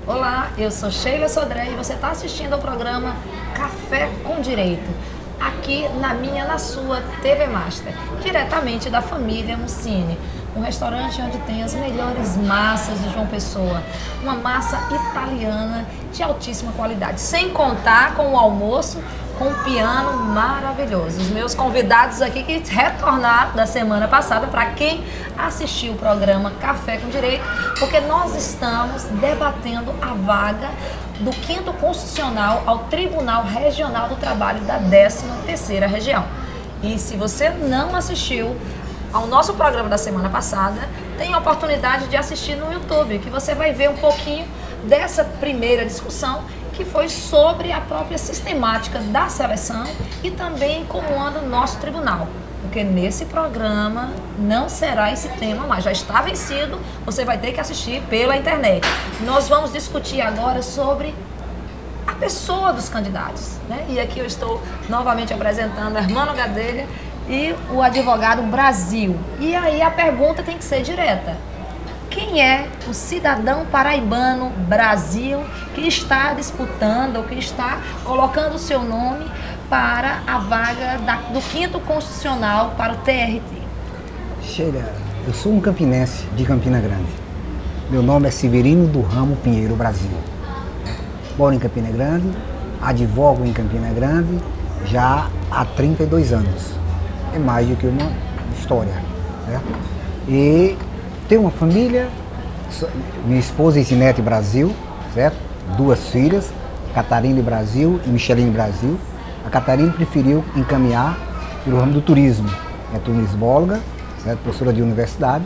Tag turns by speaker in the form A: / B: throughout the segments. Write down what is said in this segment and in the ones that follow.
A: Olá, eu sou Sheila Sodré e você está assistindo ao programa Café com Direito, aqui na sua TV Master, diretamente da família Mussini, um restaurante onde tem as melhores massas de João Pessoa, uma massa italiana de altíssima qualidade, sem contar com o almoço, com um piano maravilhoso. Os meus convidados aqui que retornaram da semana passada, para quem assistiu o programa Café com Direito, porque nós estamos debatendo a vaga do 5º Constitucional ao Tribunal Regional do Trabalho da 13ª Região. E se você não assistiu ao nosso programa da semana passada, tem a oportunidade de assistir no YouTube, que você vai ver um pouquinho dessa primeira discussão, que foi sobre a própria sistemática da seleção e também como anda o nosso tribunal. Porque nesse programa não será esse tema mais, já está vencido, você vai ter que assistir pela internet. Nós vamos discutir agora sobre a pessoa dos candidatos, né? E aqui eu estou novamente apresentando a Hermano Gadelha e o advogado Brasil. E aí a pergunta tem que ser direta. Quem é o cidadão paraibano Brasil que está disputando ou que está colocando o seu nome para a vaga do 5º Constitucional para o TRT?
B: Sheila, eu sou um campinense de Campina Grande. Meu nome é Severino do Ramo Pinheiro Brasil. Moro em Campina Grande, advogo em Campina Grande já há 32 anos. É mais do que uma história, certo? E tenho uma família, minha esposa é Isinete Brasil, certo? 2 filhas, Catarina Brasil e Micheline Brasil. A Catarina preferiu encaminhar pelo ramo do turismo, é turismóloga, certo? Professora de universidade.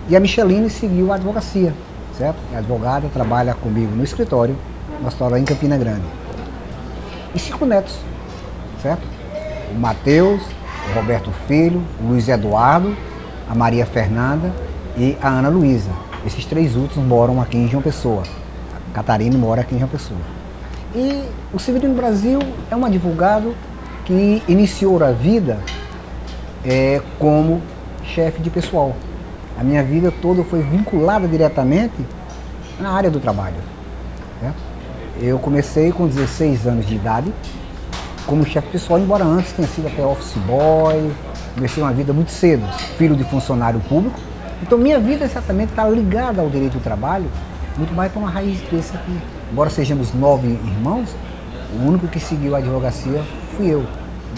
B: E a Micheline seguiu a advocacia, certo? É advogada, trabalha comigo no escritório, lá em Campina Grande. E 5 netos, certo? O Matheus, o Roberto Filho, o Luiz Eduardo, a Maria Fernanda e a Ana Luísa. Esses 3 últimos moram aqui em João Pessoa. A Catarina mora aqui em João Pessoa. E o Severino Brasil é um advogado que iniciou a vida como chefe de pessoal. A minha vida toda foi vinculada diretamente na área do trabalho, né? Eu comecei com 16 anos de idade como chefe pessoal, embora antes tenha sido até office boy. Comecei uma vida muito cedo, filho de funcionário público. Então minha vida exatamente está ligada ao direito do trabalho, muito mais com uma raiz desse aqui. Embora sejamos 9 irmãos, o único que seguiu a advocacia fui eu,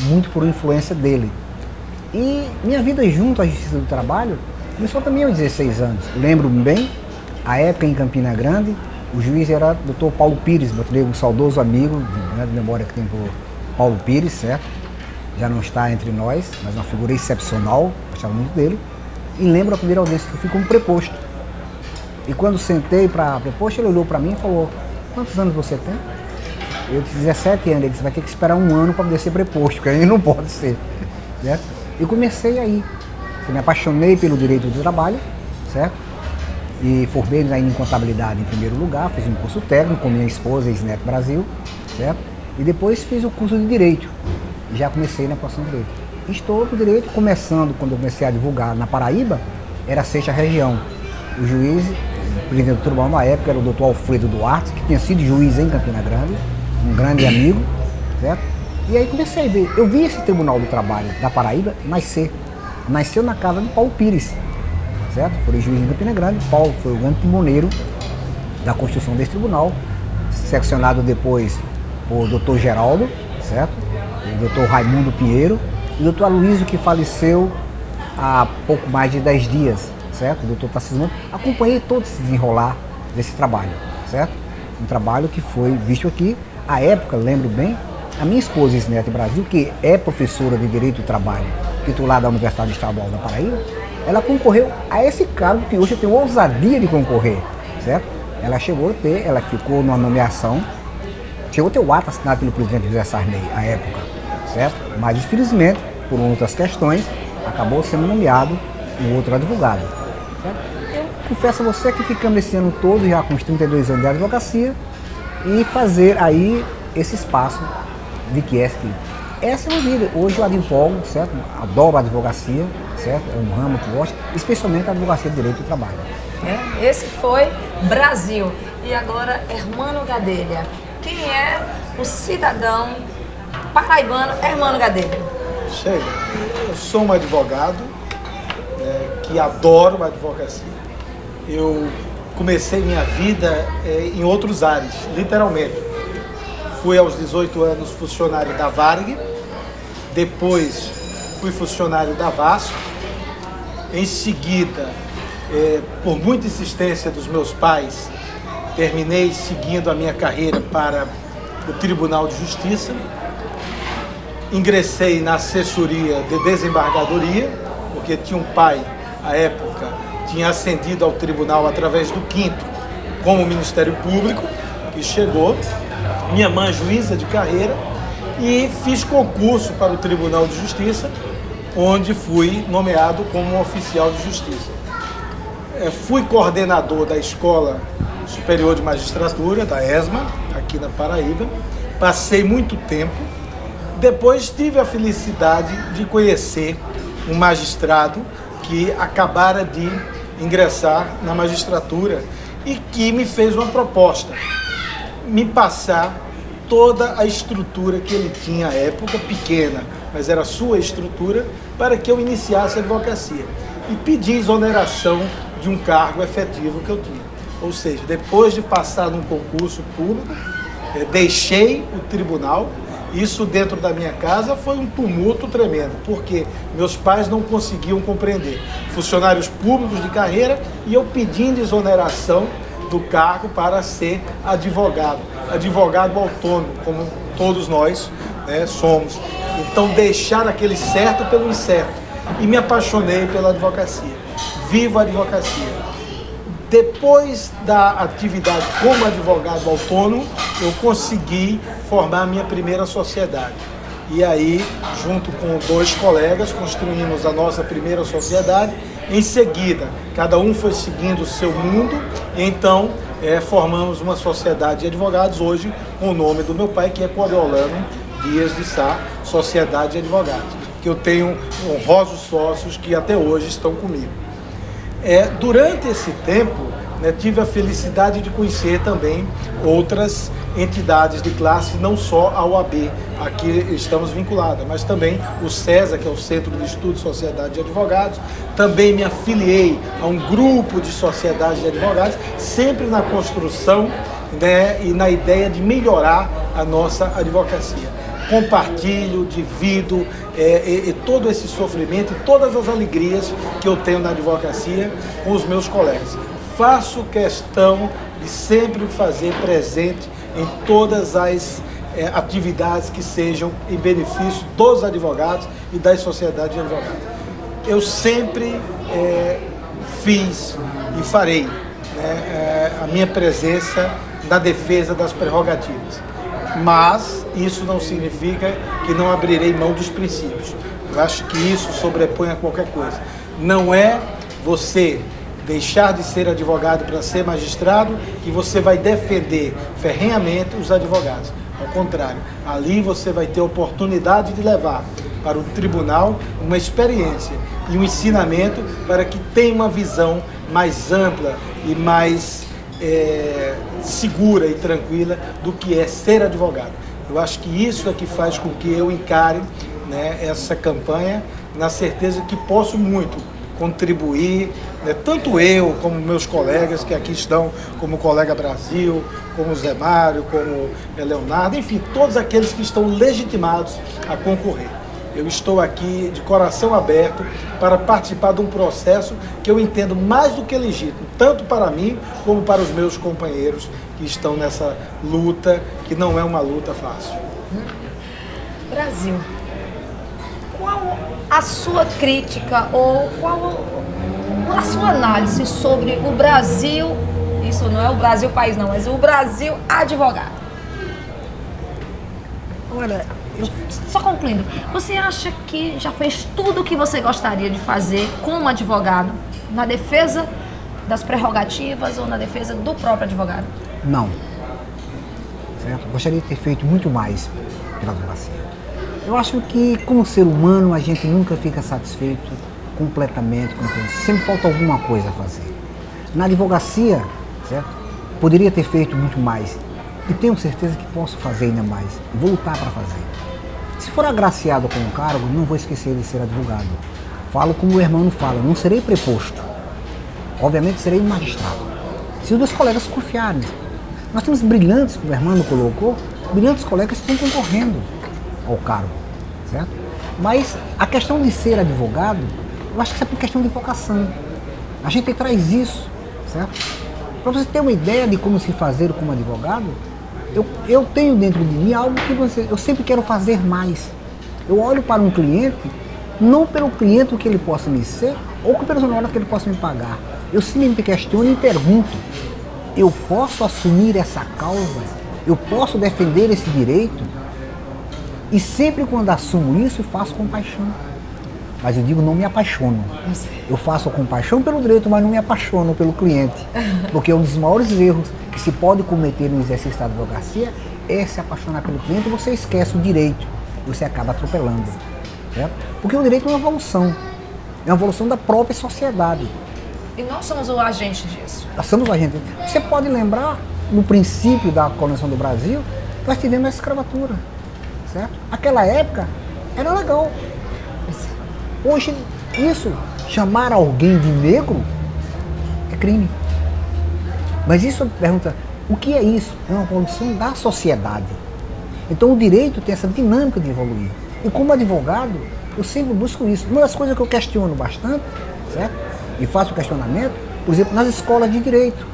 B: muito por influência dele. E minha vida junto à Justiça do Trabalho começou também aos 16 anos. Lembro-me bem, a época em Campina Grande, o juiz era o Dr. Paulo Pires, um saudoso amigo, de grande memória que tem por Paulo Pires, certo? Já não está entre nós, mas uma figura excepcional, gostava muito dele. E lembro a primeira audiência que eu fui como preposto. E quando sentei para preposto, ele olhou para mim e falou: quantos anos você tem? Eu disse 17 anos. Ele disse: vai ter que esperar 1 ano para poder ser preposto, porque aí não pode ser, certo? E comecei aí. Eu me apaixonei pelo direito do trabalho, certo? E formei ainda em contabilidade em primeiro lugar, fiz um curso técnico com minha esposa, Isinete Brasil, certo? E depois fiz o curso de Direito. E já comecei na profissão de Direito. Estou no Direito, começando quando eu comecei a advogar na Paraíba, era a 6ª Região. O juiz, o presidente do tribunal na época, era o Dr. Alfredo Duarte, que tinha sido juiz em Campina Grande, um grande amigo, certo? E aí comecei a ver, eu vi esse Tribunal do Trabalho da Paraíba nascer. Nasceu na casa do Paulo Pires, certo? Foi juiz em Campina Grande. Paulo foi o grande timoneiro da construção desse tribunal, seccionado depois por Dr. Geraldo, certo? O Dr. Raimundo Pinheiro e o Dr. Aloysio, que faleceu há pouco mais de 10 dias, certo? O Dr. Tarcísio. Acompanhei todo esse desenrolar desse trabalho, certo? Um trabalho que foi visto aqui, à época, lembro bem, a minha esposa, Isinete Brasil, que é professora de Direito do Trabalho, titular da Universidade Estadual da Paraíba, ela concorreu a esse cargo que hoje eu tenho ousadia de concorrer, certo? Ela chegou a ter, ela ficou numa nomeação, chegou a ter o ato assinado pelo presidente José Sarney, à época, certo? Mas, infelizmente, por outras questões, acabou sendo nomeado um outro advogado, certo? Eu confesso a você que ficamos esse ano todo, já com os 32 anos de advocacia, e fazer aí esse espaço de que é que essa é a minha vida. Hoje eu advogo, certo? Adoro a advocacia, certo? É um ramo que eu gosto, especialmente a advocacia de direito do trabalho.
A: Esse foi Brasil. E agora, Hermano Gadelha. Quem é o cidadão paraibano Hermano Gadelha?
C: Sheila, eu sou um advogado que adoro a advocacia. Eu comecei minha vida em outros ares, literalmente. Fui aos 18 anos funcionário da Varig, depois fui funcionário da Vasco. Em seguida, por muita insistência dos meus pais, terminei seguindo a minha carreira para o Tribunal de Justiça. Ingressei na assessoria de desembargadoria, porque tinha um pai, à época, tinha ascendido ao tribunal através do 5º como Ministério Público, que chegou. Minha mãe, juíza de carreira, e fiz concurso para o Tribunal de Justiça, onde fui nomeado como oficial de justiça. Fui coordenador da Escola Superior de Magistratura, da ESMA, aqui na Paraíba. Passei muito tempo. Depois tive a felicidade de conhecer um magistrado que acabara de ingressar na magistratura e que me fez uma proposta, me passar toda a estrutura que ele tinha à época, pequena, mas era a sua estrutura, para que eu iniciasse a advocacia. E pedi exoneração de um cargo efetivo que eu tinha. Ou seja, depois de passar num concurso público, deixei o tribunal. Isso dentro da minha casa foi um tumulto tremendo, porque meus pais não conseguiam compreender. Funcionários públicos de carreira e eu pedindo exoneração do cargo para ser advogado autônomo, como todos nós somos. Então deixar aquele certo pelo incerto. E me apaixonei pela advocacia. Vivo a advocacia. Depois da atividade como advogado autônomo, eu consegui formar minha primeira sociedade. E aí, junto com 2 colegas, construímos a nossa primeira sociedade. Em seguida, cada um foi seguindo o seu mundo, e então formamos uma sociedade de advogados, hoje com o nome do meu pai, que é Coriolano Dias de Sá, Sociedade de Advogados, que eu tenho honrosos sócios que até hoje estão comigo. Durante esse tempo, tive a felicidade de conhecer também outras entidades de classe, não só a OAB, aqui estamos vinculados, mas também o CESA, que é o Centro de Estudo de Sociedade de Advogados. Também me afiliei a um grupo de sociedades de advogados, sempre na construção e na ideia de melhorar a nossa advocacia. Compartilho, divido e todo esse sofrimento e todas as alegrias que eu tenho na advocacia com os meus colegas. Faço questão de sempre fazer presente em todas as atividades que sejam em benefício dos advogados e das sociedades de advogados. Eu sempre fiz e farei a minha presença na defesa das prerrogativas. Mas isso não significa que não abrirei mão dos princípios. Eu acho que isso sobrepõe a qualquer coisa. Não é você deixar de ser advogado para ser magistrado que você vai defender ferrenhamente os advogados. Ao contrário, ali você vai ter a oportunidade de levar para o tribunal uma experiência e um ensinamento para que tenha uma visão mais ampla e mais segura e tranquila do que é ser advogado. Eu acho que isso é que faz com que eu encare essa campanha na certeza que posso muito contribuir, tanto eu como meus colegas que aqui estão, como o colega Brasil, como o Zé Mário, como Leonardo, enfim, todos aqueles que estão legitimados a concorrer. Eu estou aqui de coração aberto para participar de um processo que eu entendo mais do que legítimo, tanto para mim como para os meus companheiros que estão nessa luta, que não é uma luta fácil.
A: Brasil, qual a sua crítica ou qual a sua análise sobre o Brasil, isso não é o Brasil país não, mas o Brasil advogado?
B: Olha,
A: Só concluindo, você acha que já fez tudo o que você gostaria de fazer como advogado, na defesa das prerrogativas ou na defesa do próprio advogado?
B: não. Certo? Gostaria de ter feito muito mais pela advocacia. Eu acho que, como ser humano, a gente nunca fica satisfeito completamente, sempre falta alguma coisa a fazer. Na advocacia, certo? Poderia ter feito muito mais. E tenho certeza que posso fazer ainda mais. Vou lutar para fazer. Se for agraciado com o cargo, não vou esquecer de ser advogado. Falo como o irmão fala, não serei preposto. Obviamente serei um magistrado. Se os meus colegas confiarem. Nós temos brilhantes, como o irmão colocou, brilhantes colegas que estão concorrendo ao cargo, certo? Mas a questão de ser advogado, eu acho que é por questão de vocação. A gente traz isso, certo? Para você ter uma ideia de como se fazer como advogado, eu tenho dentro de mim algo que eu sempre quero fazer mais. Eu olho para um cliente, não pelo cliente que ele possa me ser, ou pelo honorário que ele possa me pagar. Eu sempre me questiono e pergunto, eu posso assumir essa causa? Eu posso defender esse direito? E sempre quando assumo isso, faço com paixão. Mas eu digo, não me apaixono. Eu faço com paixão pelo direito, mas não me apaixono pelo cliente. Porque um dos maiores erros que se pode cometer no exercício da advocacia é se apaixonar pelo cliente e você esquece o direito. Você acaba atropelando. Certo? Porque o direito é uma evolução. É uma evolução da própria sociedade.
A: E nós somos o agente disso.
B: Nós somos o agente. Você pode lembrar, no princípio da colonização do Brasil, nós tivemos a escravatura. Certo? Aquela época era legal. Hoje, isso, chamar alguém de negro, é crime. Mas isso pergunta, o que é isso? É uma evolução da sociedade. Então o direito tem essa dinâmica de evoluir. E como advogado, eu sempre busco isso. Uma das coisas que eu questiono bastante, certo? E faço questionamento, por exemplo, nas escolas de direito.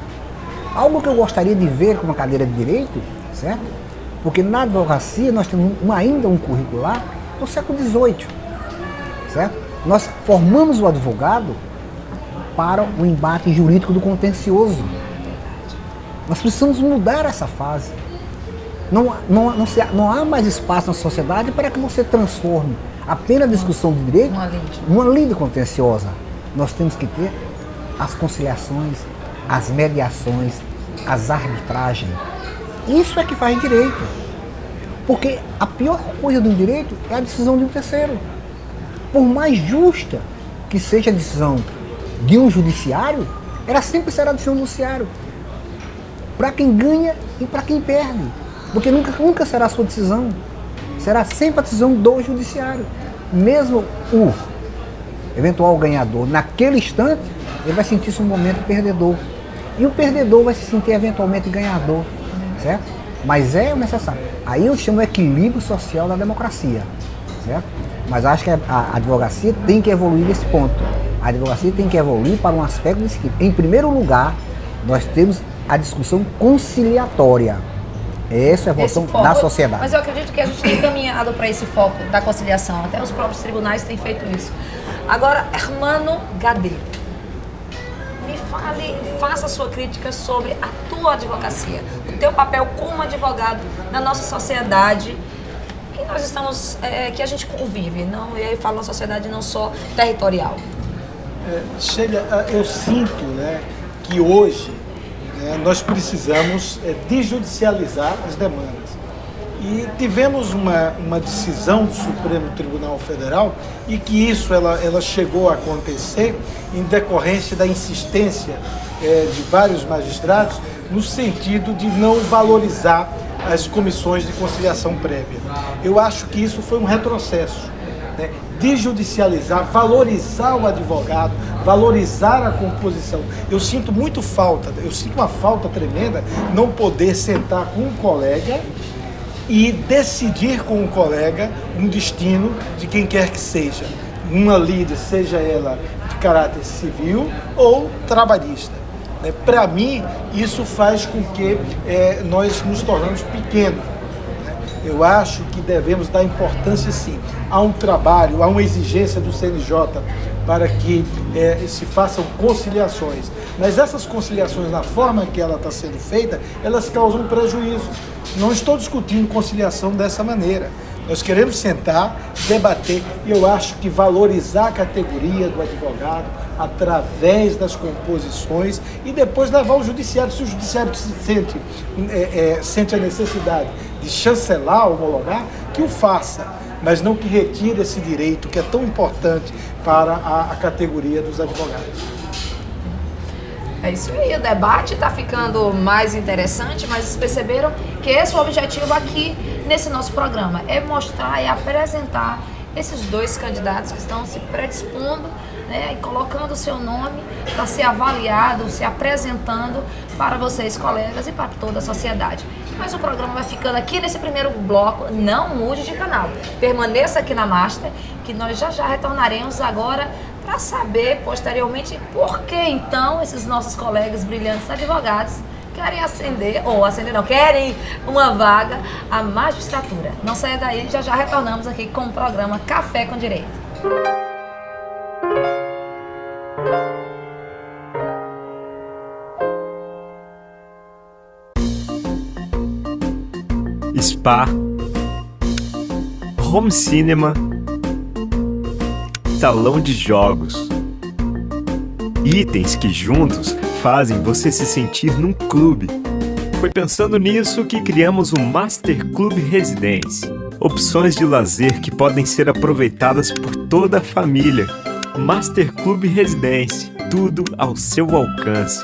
B: Algo que eu gostaria de ver com uma cadeira de direito, certo? Porque na advocacia nós temos ainda um curricular do século XVIII, certo? Nós formamos o advogado para o embate jurídico do contencioso. Nós precisamos mudar essa fase. Não há mais espaço na sociedade para que você transforme apenas a discussão de direito numa lide contenciosa. Nós temos que ter as conciliações, as mediações, as arbitragens. Isso é que faz direito. Porque a pior coisa do direito é a decisão de um terceiro. Por mais justa que seja a decisão de um judiciário, ela sempre será a decisão do judiciário. Para quem ganha e para quem perde. Porque nunca será a sua decisão. Será sempre a decisão do judiciário. Mesmo o eventual ganhador, naquele instante, ele vai sentir-se um momento perdedor. E o perdedor vai se sentir eventualmente ganhador. Certo? Mas é necessário. Aí eu chamo o equilíbrio social da democracia. Certo? Mas acho que a advocacia tem que evoluir nesse ponto. A advocacia tem que evoluir para um aspecto desse tipo. Em primeiro lugar, nós temos a discussão conciliatória. Essa é a evolução da sociedade.
A: Mas eu acredito que a gente tem caminhado para esse foco da conciliação. Até os próprios tribunais têm feito isso. Agora, Hermano Gadeiro, me fale, faça a sua crítica sobre a tua advocacia, o teu papel como advogado na nossa sociedade que nós estamos, que a gente convive. Não, e aí eu falo uma sociedade não só territorial.
C: Sheila, eu sinto, né, que hoje nós precisamos desjudicializar as demandas. E tivemos uma decisão do Supremo Tribunal Federal e que isso ela chegou a acontecer em decorrência da insistência de vários magistrados no sentido de não valorizar as comissões de conciliação prévia. Eu acho que isso foi um retrocesso. Né? Desjudicializar, valorizar o advogado, valorizar a composição. Eu sinto uma falta tremenda não poder sentar com um colega e decidir com o colega um destino de quem quer que seja. Uma lide, seja ela de caráter civil ou trabalhista. Para mim, isso faz com que nós nos tornamos pequenos. Eu acho que devemos dar importância, sim, a um trabalho, a uma exigência do CNJ para que se façam conciliações. Mas essas conciliações, na forma que ela está sendo feita, elas causam prejuízo. Não estou discutindo conciliação dessa maneira. Nós queremos sentar, debater, e eu acho que valorizar a categoria do advogado através das composições e depois levar ao judiciário. Se o judiciário sente a necessidade de chancelar, homologar, que o faça. mas não que retire esse direito que é tão importante para a categoria dos advogados.
A: É isso aí, o debate está ficando mais interessante, mas vocês perceberam que esse é o objetivo aqui nesse nosso programa, é mostrar e apresentar esses dois candidatos que estão se predispondo, né, e colocando o seu nome para ser avaliado, se apresentando para vocês, colegas, e para toda a sociedade. Mas o programa vai ficando aqui nesse primeiro bloco, não mude de canal, permaneça aqui na Master, que nós já retornaremos agora para saber posteriormente por que então esses nossos colegas brilhantes advogados querem querem uma vaga à magistratura. Não saia daí, já retornamos aqui com o programa Café com Direito.
D: Spa, home cinema, salão de jogos. Itens que juntos fazem você se sentir num clube. Foi pensando nisso que criamos o Master Club Residência. Opções de lazer que podem ser aproveitadas por toda a família. Master Club Residência, tudo ao seu alcance.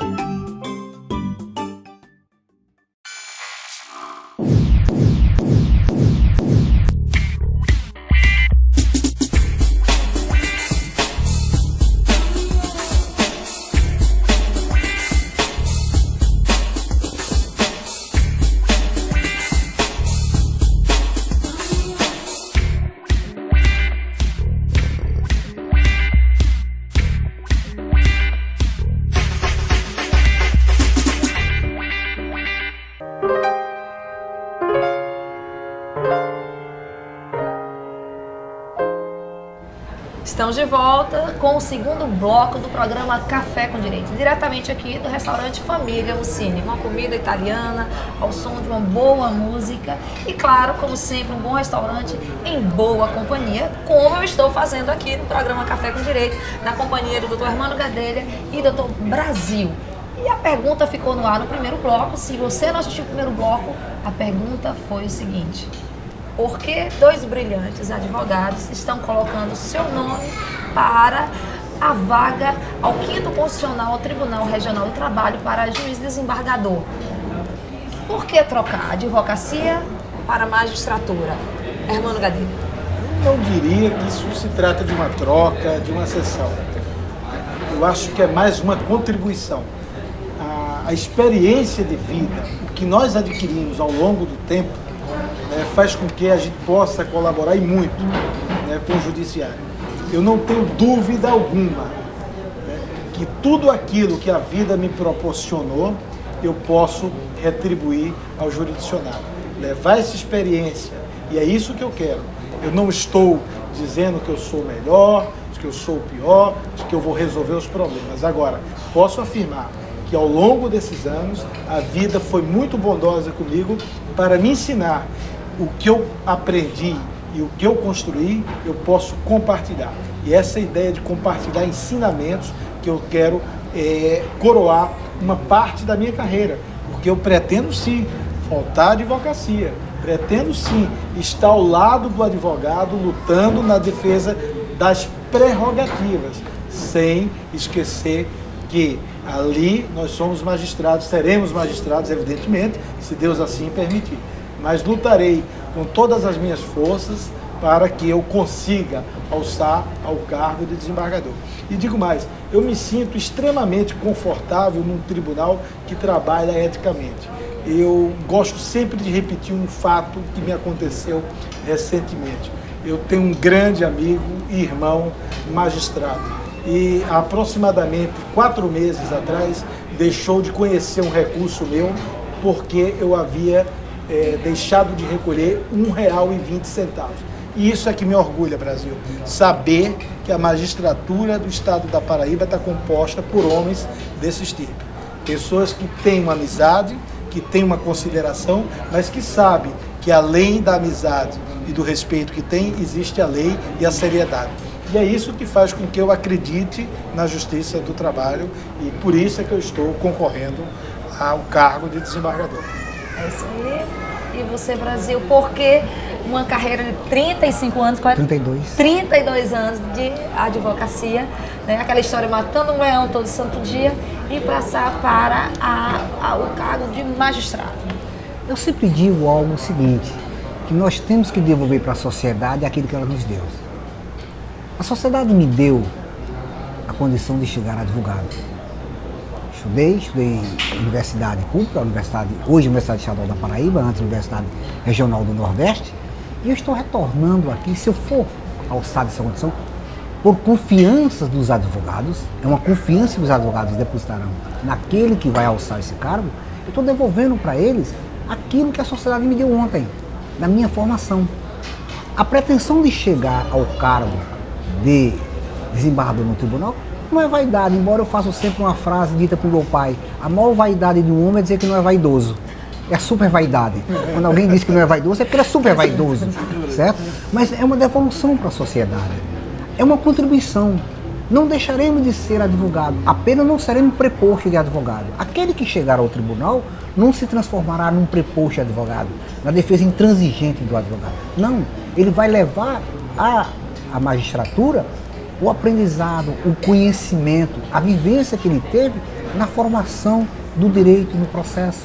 A: Estamos de volta com o segundo bloco do programa Café com Direito, diretamente aqui do restaurante Família Mussini, uma comida italiana ao som de uma boa música e, claro, como sempre, um bom restaurante em boa companhia, como eu estou fazendo aqui no programa Café com Direito, na companhia do Dr. Hermano Gadelha e Dr. Brasil. E a pergunta ficou no ar no primeiro bloco. Se você não assistiu o primeiro bloco, a pergunta foi o seguinte: por que dois brilhantes advogados estão colocando seu nome para a vaga ao 5º Constitucional Tribunal Regional do Trabalho para juiz desembargador? Por que trocar advocacia para magistratura? Hermano Gadelha.
C: Eu não diria que isso se trata de uma troca, de uma cessão. Eu acho que é mais uma contribuição. A experiência de vida, o que nós adquirimos ao longo do tempo, faz com que a gente possa colaborar e muito, com o judiciário. Eu não tenho dúvida alguma, que tudo aquilo que a vida me proporcionou, eu posso retribuir ao jurisdicionário. Levar essa experiência, e é isso que eu quero. Eu não estou dizendo que eu sou melhor, que eu sou o pior, de que eu vou resolver os problemas. Agora, posso afirmar que ao longo desses anos, a vida foi muito bondosa comigo para me ensinar o que eu aprendi e o que eu construí, eu posso compartilhar. E essa ideia de compartilhar ensinamentos que eu quero coroar uma parte da minha carreira, porque eu pretendo sim faltar à advocacia, pretendo sim estar ao lado do advogado lutando na defesa das prerrogativas, sem esquecer que ali nós somos magistrados, seremos magistrados, evidentemente, se Deus assim permitir. Mas lutarei com todas as minhas forças para que eu consiga alçar ao cargo de desembargador. E digo mais, eu me sinto extremamente confortável num tribunal que trabalha eticamente. Eu gosto sempre de repetir um fato que me aconteceu recentemente. Eu tenho um grande amigo e irmão magistrado e há aproximadamente 4 meses atrás deixou de conhecer um recurso meu porque eu havia deixado de recolher R$1,20. E isso é que me orgulha, Brasil, saber que a magistratura do estado da Paraíba está composta por homens desse tipo. Pessoas que têm uma amizade, que têm uma consideração, mas que sabem que além da amizade e do respeito que tem, existe a lei e a seriedade. E é isso que faz com que eu acredite na justiça do trabalho e por isso é que eu estou concorrendo ao cargo de desembargador.
A: É isso aí. e você, Brasil, porque uma carreira de 35 anos, 32 anos de advocacia, né? Aquela história matando um leão todo santo dia e passar para o cargo de magistrado.
B: Eu sempre digo algo seguinte, que nós temos que devolver para a sociedade aquilo que ela nos deu. A sociedade me deu a condição de chegar a advogado. Estudei em universidade pública, hoje Universidade Estadual da Paraíba, antes Universidade Regional do Nordeste, e eu estou retornando aqui, se eu for alçado essa condição, por confiança dos advogados, é uma confiança que os advogados depositarão naquele que vai alçar esse cargo, eu estou devolvendo para eles aquilo que a sociedade me deu ontem, na minha formação. A pretensão de chegar ao cargo de desembargador no tribunal não é vaidade, embora eu faça sempre uma frase dita por meu pai: a maior vaidade de um homem é dizer que não é vaidoso. É a super vaidade. Quando alguém diz que não é vaidoso, é porque ele é super vaidoso, certo? Mas é uma devolução para a sociedade. É uma contribuição. Não deixaremos de ser advogado, apenas não seremos preposto de advogado. Aquele que chegar ao tribunal não se transformará num preposto de advogado, na defesa intransigente do advogado. Não, ele vai levar à magistratura o aprendizado, o conhecimento, a vivência que ele teve na formação do direito no processo,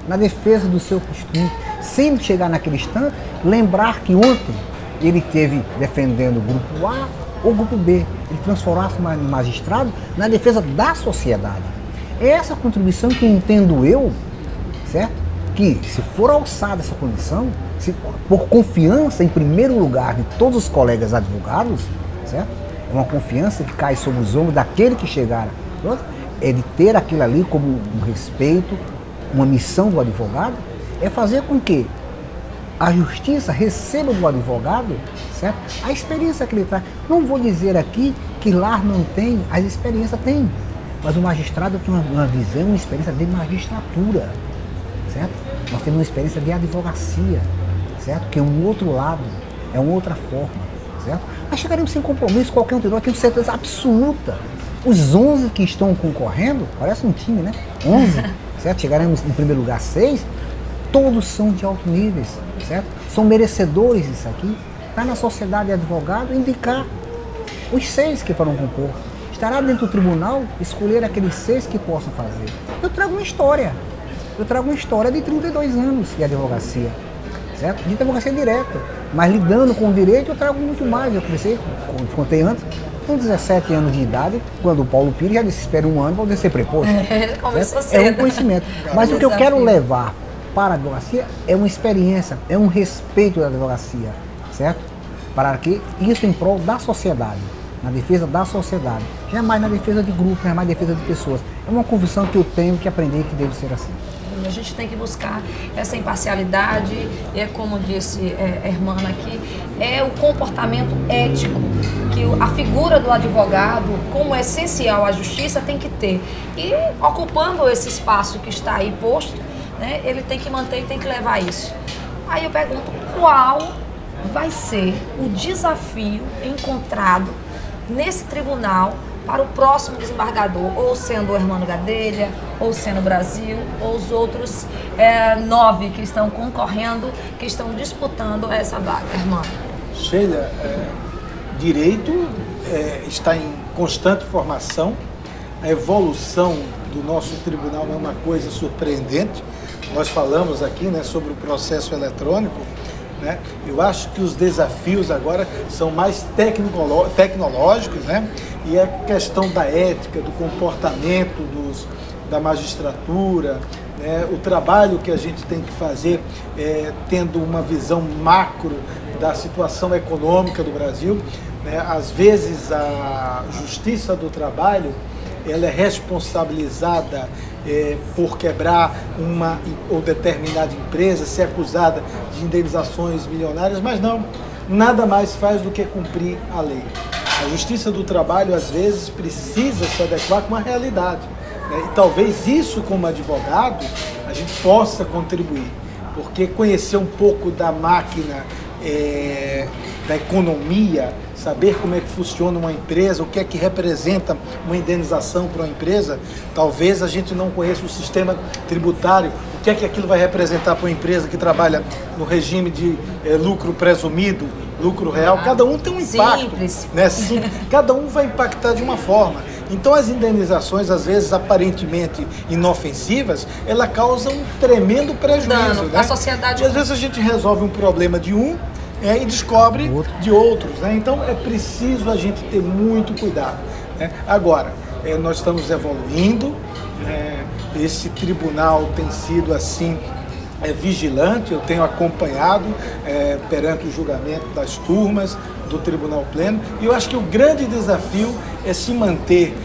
B: na defesa do seu costume, sem chegar naquele instante, lembrar que ontem ele teve defendendo o grupo A ou o grupo B, ele transformar-se em magistrado na defesa da sociedade. É essa contribuição que entendo eu, certo? Que se for alçada essa condição, por confiança em primeiro lugar de todos os colegas advogados, certo? É uma confiança que cai sobre os ombros daquele que chegar, é de ter aquilo ali como um respeito, uma missão do advogado, é fazer com que a justiça receba do advogado, certo? A experiência que ele traz. Não vou dizer aqui que lá não tem, as experiências tem, mas o magistrado tem uma visão, uma experiência de magistratura, certo? Nós temos uma experiência de advocacia, certo? Que é um outro lado, é uma outra forma, certo? Nós chegaremos sem compromisso, qualquer um de nós, tenho certeza absoluta. Os 11 que estão concorrendo, parece um time, né? 11, certo? Chegaremos em primeiro lugar 6, todos são de alto nível, certo? São merecedores disso aqui. Está na sociedade de advogado indicar os 6 que foram compor. Estará dentro do tribunal escolher aqueles 6 que possam fazer. Eu trago uma história de 32 anos de advocacia, certo? De advocacia direta, mas lidando com o direito eu trago muito mais. Eu comecei, como contei antes, com 17 anos de idade, quando o Paulo Pires já disse: espera um ano para poder ser preposto.
A: Começou cedo.
B: É um conhecimento. Mas o que eu quero levar para a advocacia é uma experiência, é um respeito da advocacia, certo? Para que isso em prol da sociedade, na defesa da sociedade, jamais na defesa de grupos, jamais na defesa de pessoas. É uma convicção que eu tenho que aprender que deve ser assim.
A: A gente tem que buscar essa imparcialidade, como disse a irmã aqui, é o comportamento ético que a figura do advogado, como essencial à justiça, tem que ter. E ocupando esse espaço que está aí posto, né, ele tem que manter e tem que levar isso. Aí eu pergunto, qual vai ser o desafio encontrado nesse tribunal para o próximo desembargador, ou sendo o Hermano Gadelha, ou sendo o Brasil, ou os outros 9 que estão concorrendo, que estão disputando essa vaga, Hermano?
C: Sheila, direito está em constante formação, a evolução do nosso tribunal é uma coisa surpreendente. Nós falamos aqui, né, sobre o processo eletrônico, né? Eu acho que os desafios agora são mais tecnológicos, né? E a questão da ética, do comportamento da magistratura, né? O trabalho que a gente tem que fazer tendo uma visão macro da situação econômica do Brasil, né? Às vezes a Justiça do Trabalho ela é responsabilizada por quebrar uma ou determinada empresa, ser acusada de indenizações milionárias, mas não, nada mais faz do que cumprir a lei. A Justiça do Trabalho, às vezes, precisa se adequar com a realidade, né? E talvez isso, como advogado, a gente possa contribuir, porque conhecer um pouco da máquina da economia, saber como é que funciona uma empresa, o que é que representa uma indenização para uma empresa, talvez a gente não conheça o sistema tributário, o que é que aquilo vai representar para uma empresa que trabalha no regime de lucro presumido, lucro real. Cada um tem um impacto.
A: Simples.
C: Né? Cada um vai impactar de uma forma. Então as indenizações, às vezes aparentemente inofensivas, ela causa um tremendo prejuízo.
A: Dano
C: né?
A: à sociedade.
C: E às vezes a gente resolve um problema de um e descobre de outros. Né? Então é preciso a gente ter muito cuidado. Né? Agora, nós estamos evoluindo, esse tribunal tem sido assim vigilante, eu tenho acompanhado perante o julgamento das turmas do Tribunal Pleno, e eu acho que o grande desafio é se manter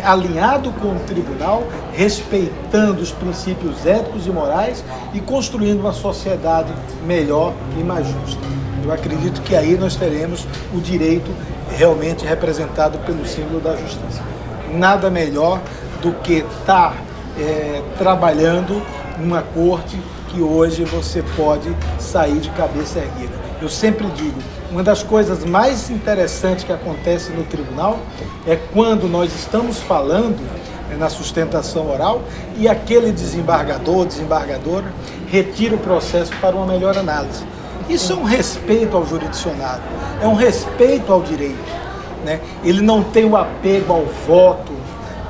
C: alinhado com o tribunal, respeitando os princípios éticos e morais e construindo uma sociedade melhor e mais justa. Eu acredito que aí nós teremos o direito realmente representado pelo símbolo da justiça. Nada melhor do que estar trabalhando numa corte que hoje você pode sair de cabeça erguida. Eu sempre digo, uma das coisas mais interessantes que acontece no tribunal é quando nós estamos falando na sustentação oral e aquele desembargador, desembargadora, retira o processo para uma melhor análise. Isso é um respeito ao jurisdicionado, é um respeito ao direito. Né? Ele não tem o apego ao voto,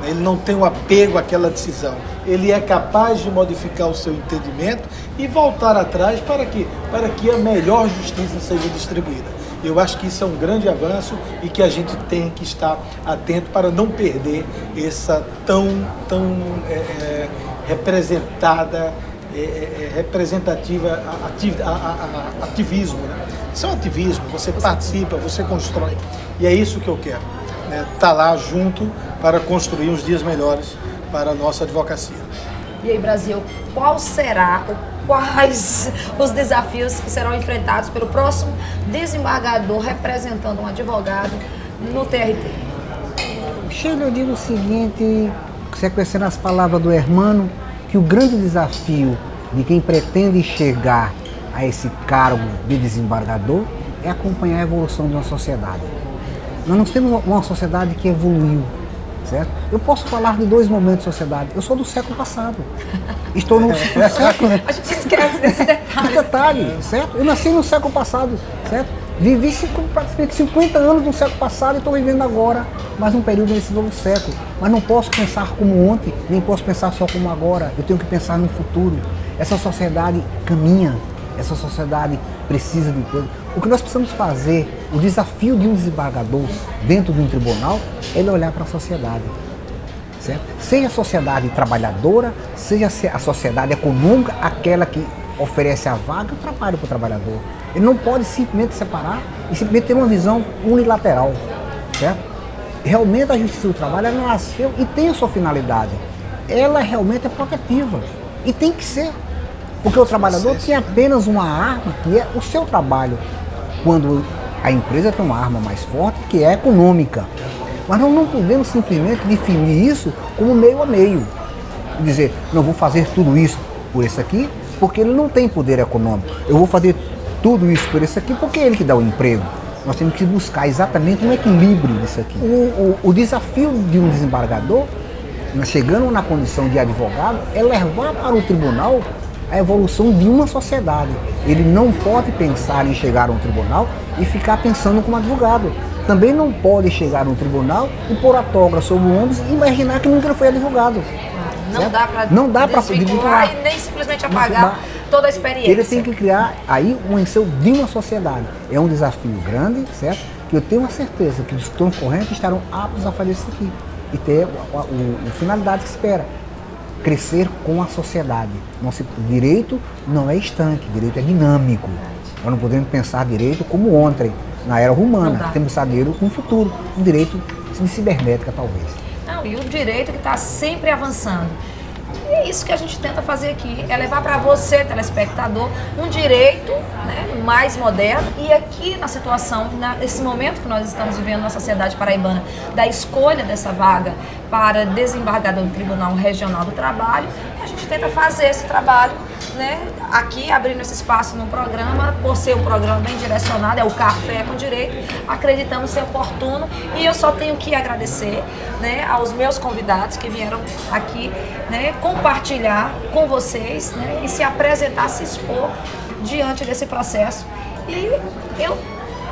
C: né? Ele não tem o apego àquela decisão. Ele é capaz de modificar o seu entendimento e voltar atrás para que a melhor justiça seja distribuída. Eu acho que isso é um grande avanço e que a gente tem que estar atento para não perder essa tão representativa ativismo. Né? Isso é um ativismo, você participa, você constrói. E é isso que eu quero, estar lá junto para construir uns dias melhores para a nossa advocacia.
A: E aí, Brasil, quais os desafios que serão enfrentados pelo próximo desembargador representando um advogado no TRT?
B: Sheila, eu digo o seguinte, sequenciando as palavras do Hermano, que o grande desafio de quem pretende chegar a esse cargo de desembargador é acompanhar a evolução de uma sociedade. Nós temos uma sociedade que evoluiu, certo? Eu posso falar de dois momentos de sociedade. Eu sou do século passado. Estou no século...
A: A gente esquece desse detalhe.
B: Certo? Eu nasci no século passado, certo? Vivi praticamente 50 anos no século passado e estou vivendo agora mais um período nesse novo século. Mas não posso pensar como ontem, nem posso pensar só como agora. Eu tenho que pensar no futuro. Essa sociedade caminha, essa sociedade precisa de coisa. O que nós precisamos fazer, o desafio de um desembargador dentro de um tribunal, é ele olhar para a sociedade. Certo? Seja a sociedade trabalhadora, seja a sociedade econômica, aquela que oferece a vaga, o trabalho para o trabalhador. Ele não pode simplesmente separar e simplesmente ter uma visão unilateral. Certo? Realmente a justiça do trabalho ela nasceu e tem a sua finalidade. Ela realmente é protetiva e tem que ser. Porque o trabalhador tem apenas uma arma que é o seu trabalho. Quando a empresa tem uma arma mais forte que é econômica. Mas nós não podemos simplesmente definir isso como meio a meio. Dizer, não vou fazer tudo isso por esse aqui, porque ele não tem poder econômico. Eu vou fazer tudo isso por esse aqui, porque é ele que dá o emprego. Nós temos que buscar exatamente um equilíbrio disso aqui. O desafio de um desembargador, chegando na condição de advogado, é levar para o tribunal a evolução de uma sociedade. Ele não pode pensar em chegar a um tribunal e ficar pensando como advogado. Também não pode chegar a um tribunal e pôr a toga sobre o ombro e imaginar que nunca foi advogado.
A: Não dá para desvincular e nem simplesmente apagar toda a experiência.
B: Ele tem que criar aí um ensino de uma sociedade. É um desafio grande, certo? Que eu tenho uma certeza que os concorrentes estarão aptos a fazer isso aqui e ter a finalidade que espera. Crescer com a sociedade. Direito não é estanque, direito é dinâmico. Nós não podemos pensar direito como ontem, na era romana. Temos que pensar direito com o futuro, um direito de cibernética talvez.
A: Não, e o direito que está sempre avançando. E é isso que a gente tenta fazer aqui, é levar para você, telespectador, um direito mais moderno. E aqui na situação, nesse momento que nós estamos vivendo na sociedade paraibana, da escolha dessa vaga para desembargador do Tribunal Regional do Trabalho, a gente tenta fazer esse trabalho né, aqui abrindo esse espaço no programa, por ser um programa bem direcionado, é o Café com Direito, acreditamos ser oportuno e eu só tenho que agradecer, né, aos meus convidados que vieram aqui, né, compartilhar com vocês, né, e se apresentar, se expor diante desse processo. E eu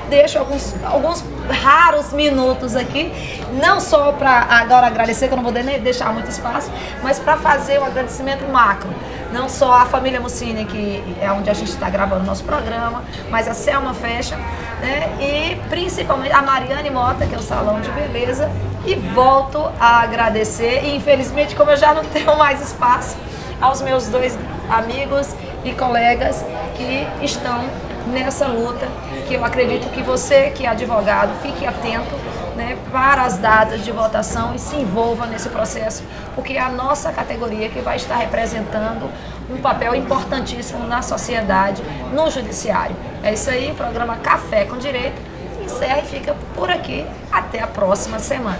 A: deixo alguns raros minutos aqui, não só para agora agradecer, que eu não vou nem deixar muito espaço, mas para fazer um agradecimento macro. Não só a família Mussini, que é onde a gente está gravando o nosso programa, mas a Selma Fashion, né? E principalmente a Mariane Mota, que é o salão de beleza. E volto a agradecer, e infelizmente, como eu já não tenho mais espaço, aos meus 2 amigos e colegas que estão nessa luta, que eu acredito que você, que é advogado, fique atento, né, para as datas de votação e se envolva nesse processo, porque é a nossa categoria que vai estar representando um papel importantíssimo na sociedade, no judiciário. É isso aí, o programa Café com Direito encerra e fica por aqui. Até a próxima semana.